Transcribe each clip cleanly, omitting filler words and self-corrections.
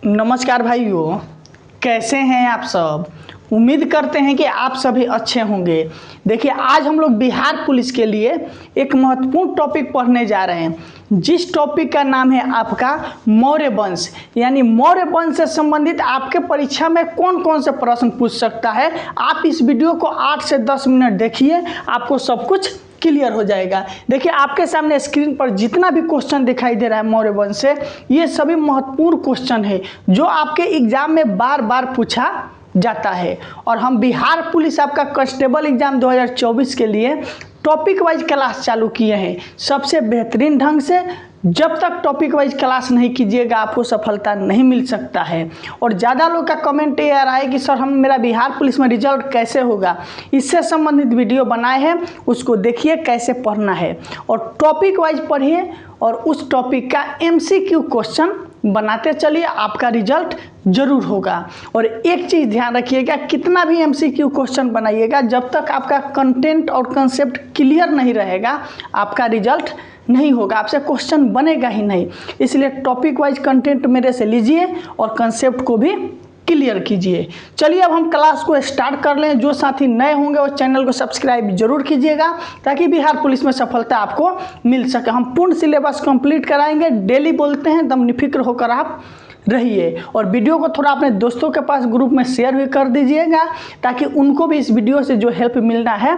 नमस्कार भाइयों, कैसे हैं आप सब। उम्मीद करते हैं कि आप सभी अच्छे होंगे। देखिए, आज हम लोग बिहार पुलिस के लिए एक महत्वपूर्ण टॉपिक पढ़ने जा रहे हैं, जिस टॉपिक का नाम है आपका मौर्य वंश। यानी मौर्य वंश से संबंधित आपके परीक्षा में कौन कौन से प्रश्न पूछ सकता है। आप इस वीडियो को 8 से 10 मिनट देखिए, आपको सब कुछ क्लियर हो जाएगा। देखिए, आपके सामने स्क्रीन पर जितना भी क्वेश्चन दिखाई दे रहा है मौर्य वंश से, ये सभी महत्वपूर्ण क्वेश्चन है जो आपके एग्जाम में बार बार पूछा जाता है। और हम बिहार पुलिस आपका कांस्टेबल एग्जाम 2024 के लिए टॉपिक वाइज क्लास चालू किए हैं सबसे बेहतरीन ढंग से। जब तक टॉपिक वाइज क्लास नहीं कीजिएगा आपको सफलता नहीं मिल सकता है। और ज़्यादा लोग का कमेंट ये आ रहा है कि सर मेरा बिहार पुलिस में रिजल्ट कैसे होगा, इससे संबंधित वीडियो बनाए हैं, उसको देखिए कैसे पढ़ना है और टॉपिक वाइज पढ़िए और उस टॉपिक का MCQ क्वेश्चन बनाते चलिए, आपका रिजल्ट जरूर होगा। और एक चीज़ ध्यान रखिएगा, कितना भी MCQ क्वेश्चन बनाइएगा, जब तक आपका कंटेंट और कंसेप्ट क्लियर नहीं रहेगा आपका रिजल्ट नहीं होगा, आपसे क्वेश्चन बनेगा ही नहीं। इसलिए टॉपिक वाइज कंटेंट मेरे से लीजिए और कंसेप्ट को भी क्लियर कीजिए। चलिए अब हम क्लास को स्टार्ट कर लें। जो साथी नए होंगे वो चैनल को सब्सक्राइब जरूर कीजिएगा ताकि बिहार पुलिस में सफलता आपको मिल सके। हम पूर्ण सिलेबस कंप्लीट कराएंगे, डेली बोलते हैं, दम निफिक्र होकर आप रहिए। और वीडियो को थोड़ा अपने दोस्तों के पास ग्रुप में शेयर भी कर दीजिएगा ताकि उनको भी इस वीडियो से जो हेल्प मिलना है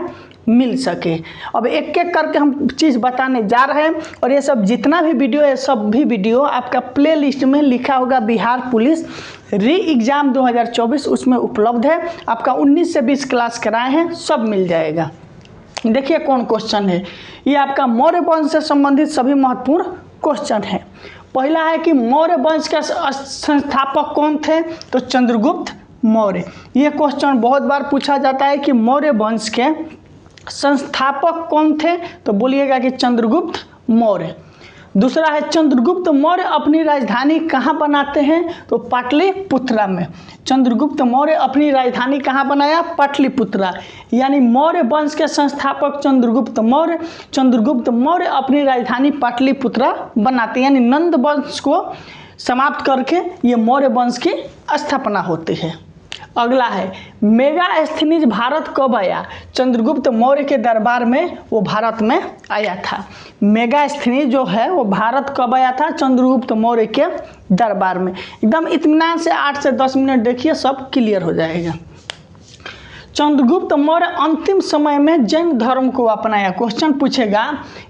मिल सके। अब एक एक करके हम चीज़ बताने जा रहे हैं और ये सब जितना भी वीडियो है, सब भी वीडियो आपका प्ले लिस्ट में लिखा होगा बिहार पुलिस री एग्ज़ाम 2024, उसमें उपलब्ध है। आपका 19 से 20 क्लास कराए हैं, सब मिल जाएगा। देखिए कौन क्वेश्चन है, ये आपका मौर्य वंश से संबंधित सभी महत्वपूर्ण क्वेश्चन है। पहला है कि मौर्य वंश का संस्थापक कौन थे, तो चंद्रगुप्त मौर्य। ये क्वेश्चन बहुत बार पूछा जाता है कि मौर्य वंश के संस्थापक कौन थे, तो बोलिएगा कि चंद्रगुप्त मौर्य। दूसरा है चंद्रगुप्त मौर्य अपनी राजधानी कहाँ बनाते हैं, तो पाटलिपुत्रा में। चंद्रगुप्त मौर्य अपनी राजधानी कहाँ बनाया, पाटलिपुत्रा। यानी मौर्य वंश के संस्थापक चंद्रगुप्त मौर्य। चंद्रगुप्त मौर्य अपनी राजधानी पाटलिपुत्रा बनाते हैं, यानी नंद वंश को समाप्त करके ये मौर्य वंश की स्थापना होती है। अगला है मेगास्थनीज भारत कब आया, चंद्रगुप्त मौर्य के दरबार में वो भारत में आया था। मेगास्थनीज जो है वो भारत कब आया था, चंद्रगुप्त मौर्य के दरबार में। एकदम इत्मीनान से 8 से 10 मिनट देखिए, सब क्लियर हो जाएगा। चंद्रगुप्त मौर्य अंतिम समय में जैन धर्म को अपनाया। क्वेश्चन पूछेगा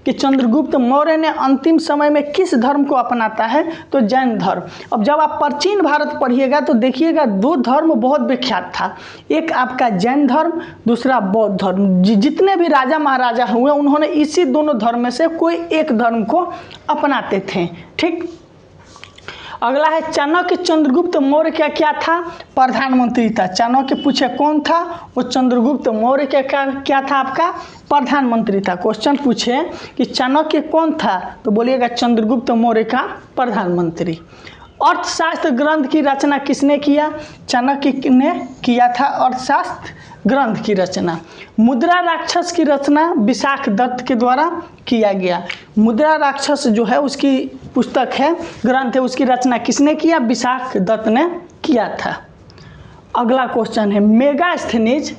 कि चंद्रगुप्त मौर्य ने अंतिम समय में किस धर्म को अपनाता है, तो जैन धर्म। अब जब आप प्राचीन भारत पढ़िएगा तो देखिएगा 2 धर्म बहुत विख्यात था, एक आपका जैन धर्म, दूसरा बौद्ध धर्म। जितने भी राजा महाराजा हुए उन्होंने इसी दोनों धर्म में से कोई एक धर्म को अपनाते थे। ठीक। अगला है चाणक्य चंद्रगुप्त मौर्य का क्या था, प्रधानमंत्री था। चाणक्य पूछे कौन था, वो चंद्रगुप्त मौर्य का क्या था, आपका प्रधानमंत्री था। क्वेश्चन पूछे कि चाणक्य कौन था, तो बोलिएगा चंद्रगुप्त मौर्य का प्रधानमंत्री। अर्थशास्त्र ग्रंथ की रचना किसने किया, चाणक्य ने किया था अर्थशास्त्र ग्रंथ की रचना। मुद्रा राक्षस की रचना विशाख दत्त के द्वारा किया गया। मुद्रा राक्षस जो है उसकी पुस्तक है, ग्रंथ है, उसकी रचना किसने किया, विशाख दत्त ने किया था। अगला क्वेश्चन है मेगास्थनीज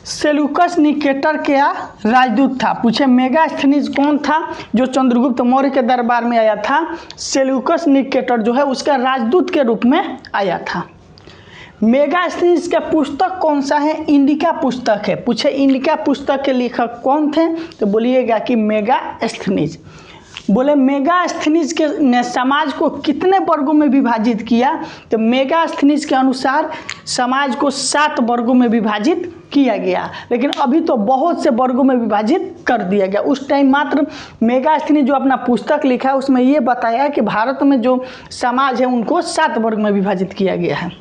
सेल्यूकस निकेटर का राजदूत था। पूछे मेगास्थनीज कौन था जो चंद्रगुप्त मौर्य के दरबार में आया था, सेल्यूकस निकेटर जो है उसका राजदूत के रूप में आया था। मेगास्थनीज का पुस्तक कौन सा है, इंडिका पुस्तक है। पूछे इंडिका पुस्तक के लेखक कौन थे, तो बोलिएगा कि मेगास्थनीज। बोले मेगास्थनीज के ने समाज को कितने वर्गों में विभाजित किया, तो मेगास्थनीज के अनुसार समाज को 7 वर्गों में विभाजित किया गया, लेकिन अभी तो बहुत से वर्गों में विभाजित कर दिया गया। उस टाइम मात्र मेगास्थनीज जो अपना पुस्तक लिखा है उसमें ये बताया कि भारत में जो समाज है उनको 7 वर्ग में विभाजित किया गया है।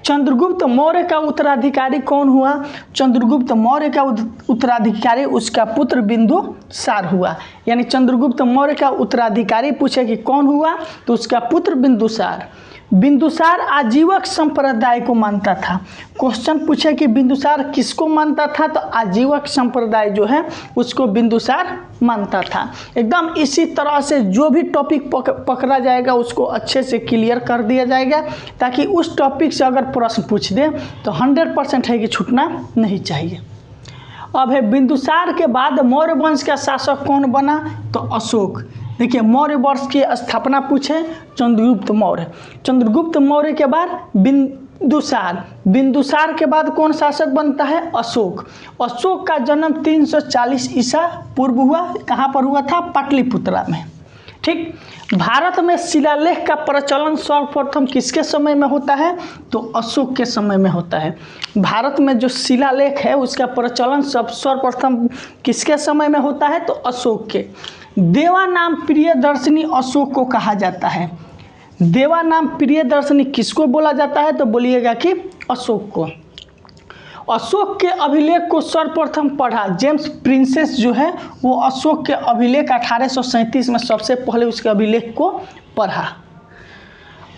चंद्रगुप्त मौर्य का उत्तराधिकारी कौन हुआ, चंद्रगुप्त मौर्य का उत्तराधिकारी उसका पुत्र बिंदुसार हुआ। यानी चंद्रगुप्त मौर्य का उत्तराधिकारी पूछे कि कौन हुआ, तो उसका पुत्र बिंदुसार। बिंदुसार आजीवक संप्रदाय को मानता था। क्वेश्चन पूछे कि बिंदुसार किसको मानता था, तो आजीवक संप्रदाय जो है उसको बिंदुसार मानता था। एकदम इसी तरह से जो भी टॉपिक पकड़ा जाएगा उसको अच्छे से क्लियर कर दिया जाएगा, ताकि उस टॉपिक से अगर प्रश्न पूछ दे तो 100% है कि छूटना नहीं चाहिए। अब है बिंदुसार के बाद मौर्य वंश का शासक कौन बना, तो अशोक। देखिए मौर्य वंश की स्थापना पूछे, चंद्रगुप्त मौर्य। चंद्रगुप्त मौर्य के बाद बिंदुसार। बिंदुसार के बाद कौन शासक बनता है, अशोक। अशोक का जन्म 340 ईसा पूर्व हुआ। कहाँ पर हुआ था, पाटलिपुत्रा में। ठीक। भारत में शिलालेख का प्रचलन सर्वप्रथम किसके समय में होता है, तो अशोक के समय में होता है। भारत में जो शिलालेख है उसका प्रचलन सर्वप्रथम किसके समय में होता है, तो अशोक के। देवा नाम प्रियदर्शनी अशोक को कहा जाता है। देवा नाम प्रियदर्शनी किसको बोला जाता है, तो बोलिएगा कि अशोक को। अशोक के अभिलेख को सर्वप्रथम पढ़ा जेम्स प्रिंसेस जो है वो अशोक के अभिलेख 1837 में सबसे पहले उसके अभिलेख को पढ़ा।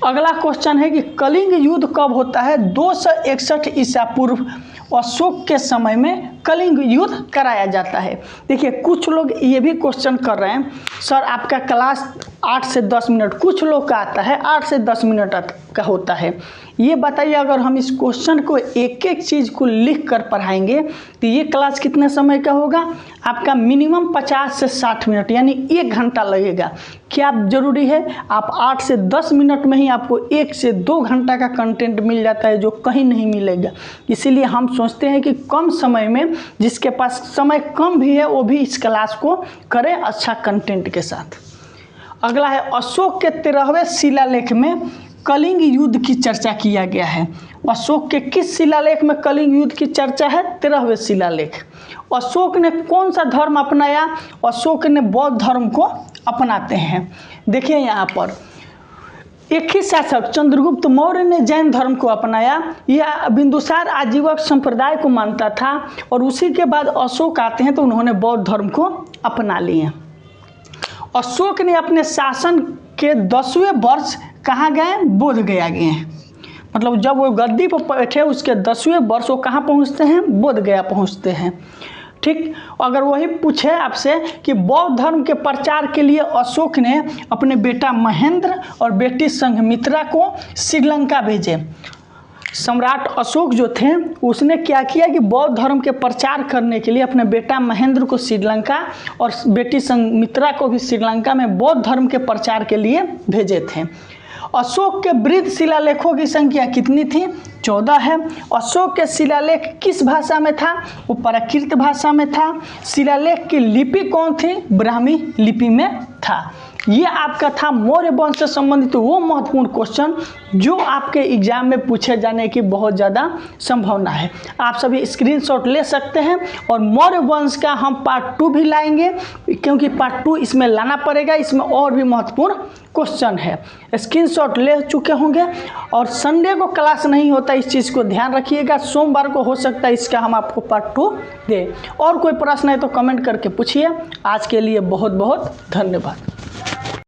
अगला क्वेश्चन है कि कलिंग युद्ध कब होता है, 261 ईसा पूर्व अशोक के समय में कलिंग युद्ध कराया जाता है। देखिए कुछ लोग ये भी क्वेश्चन कर रहे हैं, सर आपका क्लास 8 से 10 मिनट, कुछ लोग का आता है 8 से 10 मिनट का होता है। ये बताइए अगर हम इस क्वेश्चन को एक एक चीज़ को लिख कर पढ़ाएंगे तो ये क्लास कितने समय का होगा, आपका मिनिमम 50 से 60 मिनट यानी 1 घंटा लगेगा। क्या जरूरी है, आप 8 से 10 मिनट में ही आपको 1 से 2 घंटा का कंटेंट मिल जाता है जो कहीं नहीं मिलेगा। इसीलिए हम सोचते हैं कि कम समय में, जिसके पास समय कम भी है वो भी इस क्लास को करे अच्छा कंटेंट के साथ। अगला है अशोक के 13वें शिलालेख में कलिंग युद्ध की चर्चा किया गया है। अशोक के किस शिलालेख में कलिंग युद्ध की चर्चा है, 13वें शिलालेख। अशोक ने कौन सा धर्म अपनाया, अशोक ने बौद्ध धर्म को अपनाते हैं। देखिए यहाँ पर एक ही शासक चंद्रगुप्त मौर्य ने जैन धर्म को अपनाया। यह बिंदुसार आजीवक संप्रदाय को मानता था और उसी के बाद अशोक आते हैं तो उन्होंने बौद्ध धर्म को अपना लिए। अशोक ने अपने शासन के 10वें वर्ष कहाँ गए, बोध गया गए हैं। मतलब जब वो गद्दी पर बैठे उसके 10वें वर्ष वो कहाँ पहुँचते हैं, बोध गया पहुँचते हैं। ठीक। अगर वही पूछे आपसे कि बौद्ध धर्म के प्रचार के लिए अशोक ने अपने बेटा महेंद्र और बेटी संघमित्रा को श्रीलंका भेजे। सम्राट अशोक जो थे उसने क्या किया कि बौद्ध धर्म के प्रचार करने के लिए अपने बेटा महेंद्र को श्रीलंका और बेटी संघमित्रा को भी श्रीलंका में बौद्ध धर्म के प्रचार के लिए भेजे थे। अशोक के वृद्ध शिलालेखों की संख्या कितनी थी, 14 है। अशोक के शिलालेख किस भाषा में था, वो प्राकृत भाषा में था। शिलालेख की लिपि कौन थी, ब्राह्मी लिपि में था। ये आपका था मौर्य वंश से संबंधित वो महत्वपूर्ण क्वेश्चन जो आपके एग्जाम में पूछे जाने की बहुत ज़्यादा संभावना है। आप सभी स्क्रीनशॉट ले सकते हैं और मौर्य वंश का हम पार्ट 2 भी लाएंगे क्योंकि पार्ट 2 इसमें लाना पड़ेगा, इसमें और भी महत्वपूर्ण क्वेश्चन है। स्क्रीनशॉट ले चुके होंगे और संडे को क्लास नहीं होता, इस चीज़ को ध्यान रखिएगा। सोमवार को हो सकता है इसका हम आपको पार्ट 2 दें। और कोई प्रश्न है तो कमेंट करके पूछिए। आज के लिए बहुत बहुत धन्यवाद।